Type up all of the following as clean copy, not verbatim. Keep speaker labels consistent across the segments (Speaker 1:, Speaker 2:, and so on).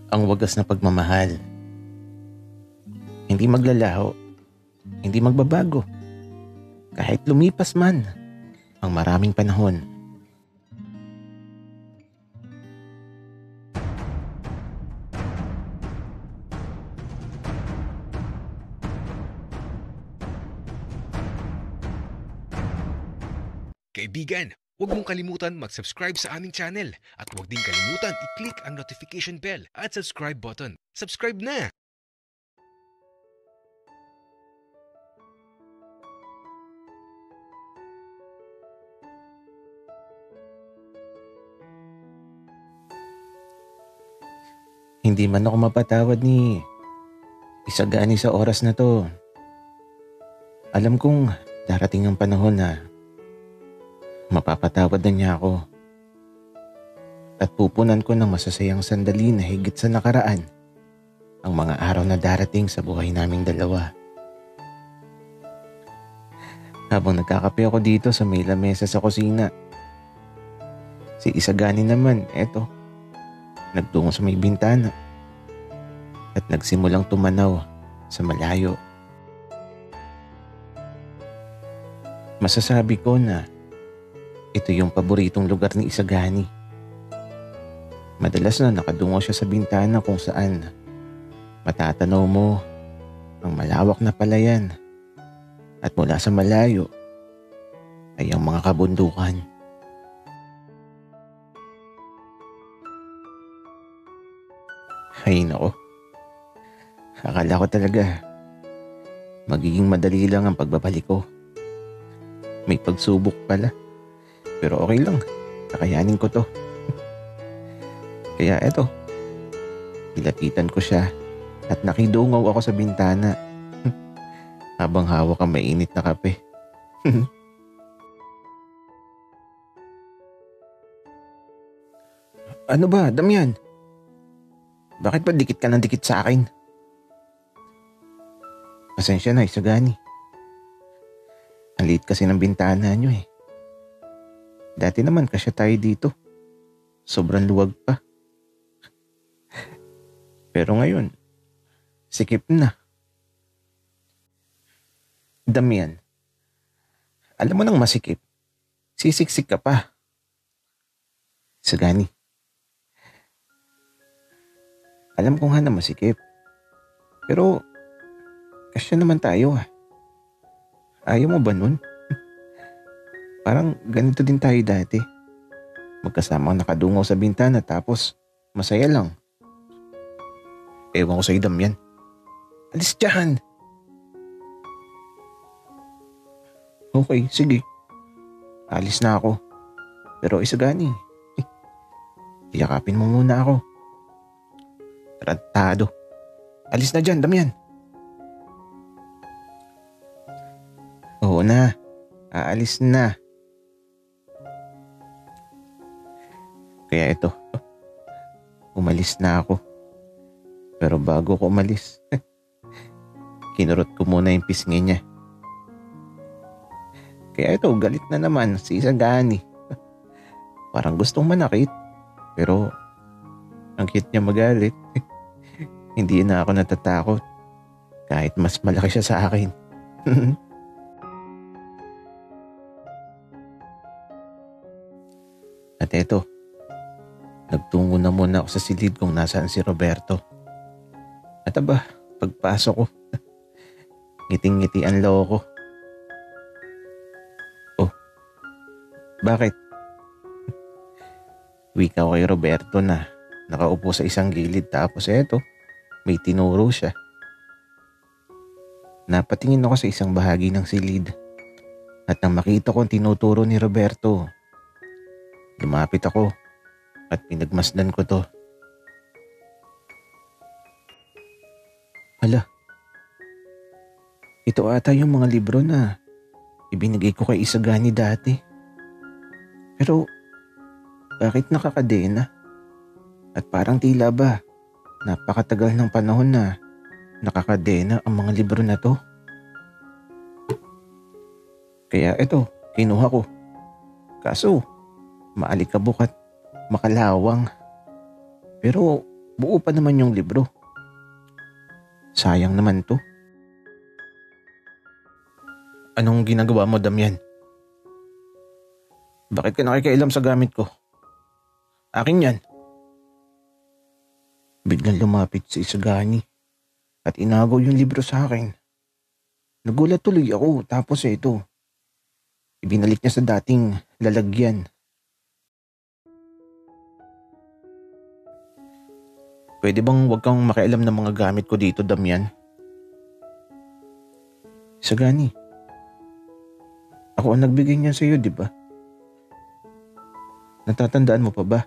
Speaker 1: Ang wagas na pagmamahal. Hindi maglalaho, hindi magbabago. Kahit lumipas man ang maraming panahon.
Speaker 2: Kaibigan, huwag mong kalimutan mag-subscribe sa aming channel at huwag din kalimutan i-click ang notification bell at subscribe button. Subscribe na!
Speaker 1: Hindi man ako mapatawad ni Isagani sa oras na to. Alam kong darating ang panahon na mapapatawad na niya ako. At pupunan ko ng masasayang sandali na higit sa nakaraan ang mga araw na darating sa buhay naming dalawa. Habang nagkakape ako dito sa may lamesa sa kusina, si Isagani naman, eto, nagtungo sa may bintana at nagsimulang tumanaw sa malayo. Masasabi ko na ito yung paboritong lugar ni Isagani. Madalas na nakadungo siya sa bintana kung saan matatanaw mo ang malawak na palayan at mula sa malayo ay ang mga kabundukan. Ay nako, akala ko talaga magiging madali lang ang pagbabalik ko. May pagsubok pala, pero okay lang, kakayanin ko to. Kaya eto, nilapitan ko siya at nakidungaw ako sa bintana habang hawak ang mainit na kape. Ano ba, Damian? Bakit pa dikit ka ng dikit sa akin? Pasensya na, Isagani. Ang liit kasi ng bintana nyo eh. Dati naman kasya tayo dito. Sobrang luwag pa. Pero ngayon, sikip na. Damian, alam mo nang masikip, sisiksik ka pa. Isagani, alam ko nga na masikip. Pero, kasya naman tayo ah. Ayaw mo ba nun? Parang ganito din tayo dati. Magkasamang nakadungaw sa bintana tapos masaya lang. Ewan ko sa'yo, Damian. Alis dyan! Okay, sige. Alis na ako. Pero Isagani, yakapin mo muna ako. Tarantado. Alis na dyan, Damian. Oo na, aalis na. Kaya ito, umalis na ako. Pero bago ko umalis, kinurot ko muna yung pisngi niya. Kaya ito, galit na naman si Isagani. Parang gustong manakit. Pero ang cute niya magalit. Hindi na ako natatakot. Kahit mas malaki siya sa akin. At eto, nagtungo na muna ako sa silid kung nasaan si Roberto. At aba, pagpasok ko, ngiting-ngiti ang loko. Oh, bakit? Wika ko kay Roberto na nakaupo sa isang gilid tapos eto, may tinuro siya. Napatingin ako sa isang bahagi ng silid at nang makita kong tinuturo ni Roberto, lumapit ako at pinagmasdan ko to. Hala, ito ata yung mga libro na ibinigay ko kay Isagani dati. Pero bakit nakakadena? At parang tila ba napakatagal ng panahon na nakakadena ang mga libro na to. Kaya ito, kinuha ko. Kaso, maalikabok at makalawang. Pero Buo pa naman yung libro. Sayang naman to. Anong ginagawa mo, Damian? Bakit ka nakikialam sa gamit ko? Akin yan. Biglang lumapit si Isagani at inagaw yung libro sa akin. Nagulat tuloy ako tapos ito. Ibinalik niya sa dating lalagyan. Pwede bang huwag kang makialam ng mga gamit ko dito, Damian? Isagani, ako ang nagbigay niyan sa iyo, di ba? Natatandaan mo pa ba?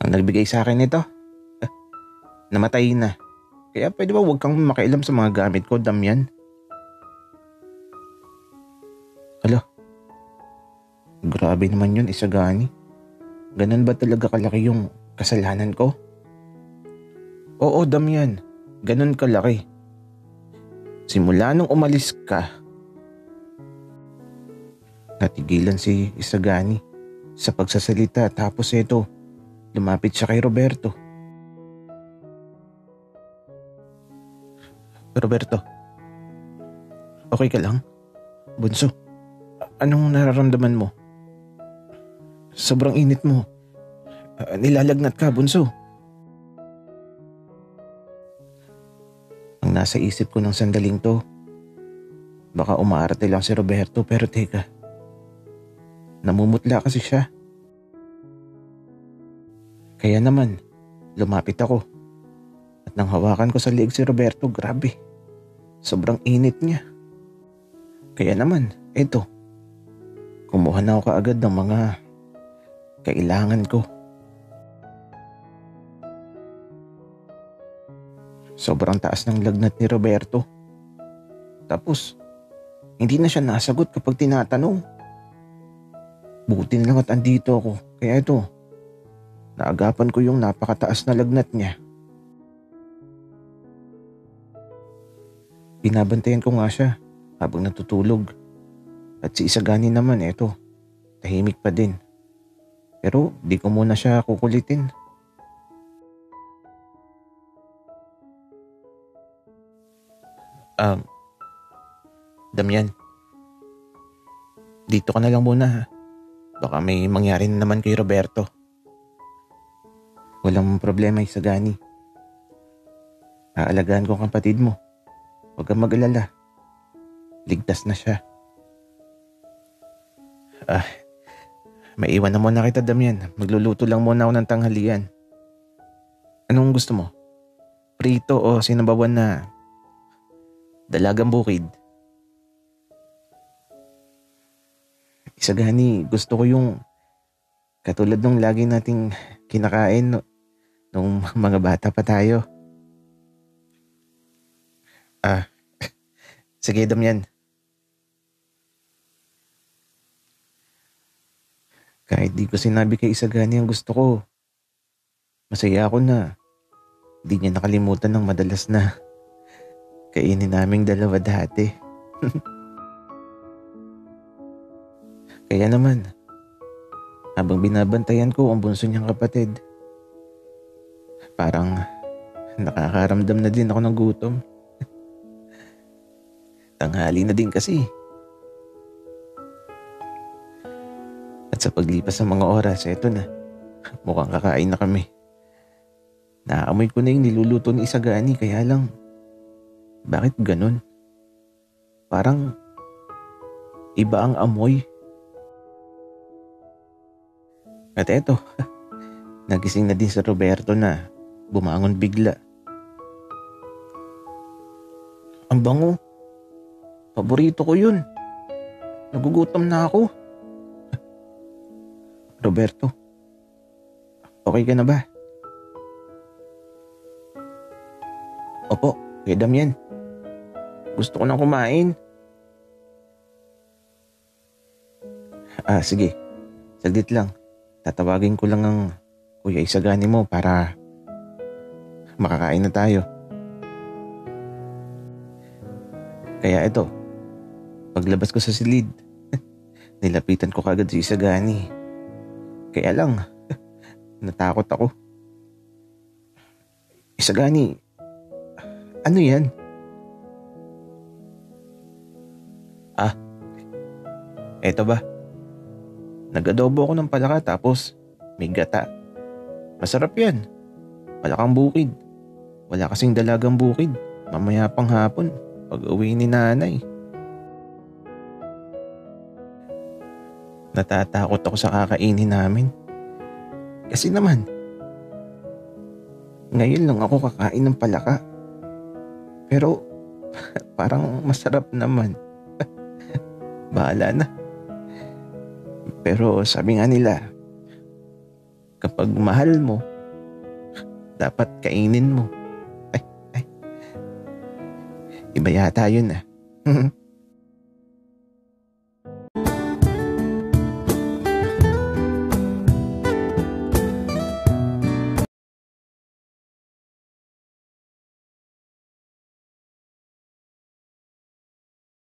Speaker 1: Ang nagbigay sa akin nito? Namatay na. Kaya pwede ba huwag kang makialam sa mga gamit ko, Damian? Hala, grabe naman yun, Isagani. Ganun ba talaga kalaki yung kasalanan ko? Oo, Damian. Ganun kalaki. Simula nung umalis ka, natigilan si Isagani sa pagsasalita tapos ito, lumapit siya kay Roberto. Roberto, okay ka lang? Bunso, anong nararamdaman mo? Sobrang init mo. Nilalagnat ka, Bunso. Ang nasa isip ko ng sandaling to, baka umaarte lang si Roberto pero teka, namumutla kasi siya. Kaya naman, lumapit ako at nang hawakan ko sa leeg si Roberto, grabe. Sobrang init niya. Kaya naman, eto, kumuha na ako kaagad ng mga kailangan ko. Sobrang taas ng lagnat ni Roberto. Tapos, hindi na siya nasagot kapag tinatanong. Buti na lang at andito ako. Kaya ito, naagapan ko yung napakataas na lagnat niya. Binabantayan ko nga siya habang natutulog. At si Isagani naman, eto, tahimik pa din. Pero di ko muna siya kukulitin. Damian, dito ka na lang muna ha. Baka may mangyari na naman kay Roberto. Walang problema, Isagani. Aalagaan ko ang kapatid mo. Huwag kang mag-alala. Ligtas na siya. Maiwan na muna kita, Damian. Magluluto lang muna ako ng tanghalian. Anong gusto mo? Prito o sinabawan na dalagang bukid? Isagani, gusto ko yung katulad nung lagi nating kinakain nung mga bata pa tayo. Sige, Damian. Kahit di ko sinabi kay Isagani ang gusto ko, masaya ako na di niya nakalimutan ng madalas na kainin naming dalawa dati. Kaya naman, habang binabantayan ko ang bunso niyang kapatid, parang nakakaramdam na din ako ng gutom. Tanghali na din kasi. At sa paglipas ng mga oras, eto na. Mukhang kakain na kami. Naamoy ko na yung niluluto ni Isagani, kaya lang, bakit ganun? Parang iba ang amoy. At eto, nagising na din si Roberto na bumangon bigla. Ang bango. Paborito ko yun. Nagugutom na ako. Roberto, okay ka na ba? Opo, kay Damian. Gusto ko nang kumain. Sige. Saglit lang. Tatawagin ko lang ang Kuya Isagani mo para makakain na tayo. Kaya ito, paglabas ko sa silid, nilapitan ko kagad si Isagani. Kaya lang, natakot ako. Isagani, ano yan? Eto ba? Nag-adobo ako ng palaka tapos may gata. Masarap yan. Palakang bukid. Wala kasing dalagang bukid. Mamaya pang hapon, pag uwi ni nanay. Natatakot ako sa kakainin namin. Kasi naman, ngayon lang ako kakain ng palaka. Pero parang masarap naman. Bahala na. Pero sabi nga nila, kapag mahal mo, dapat kainin mo. Ay, iba yata yun ah.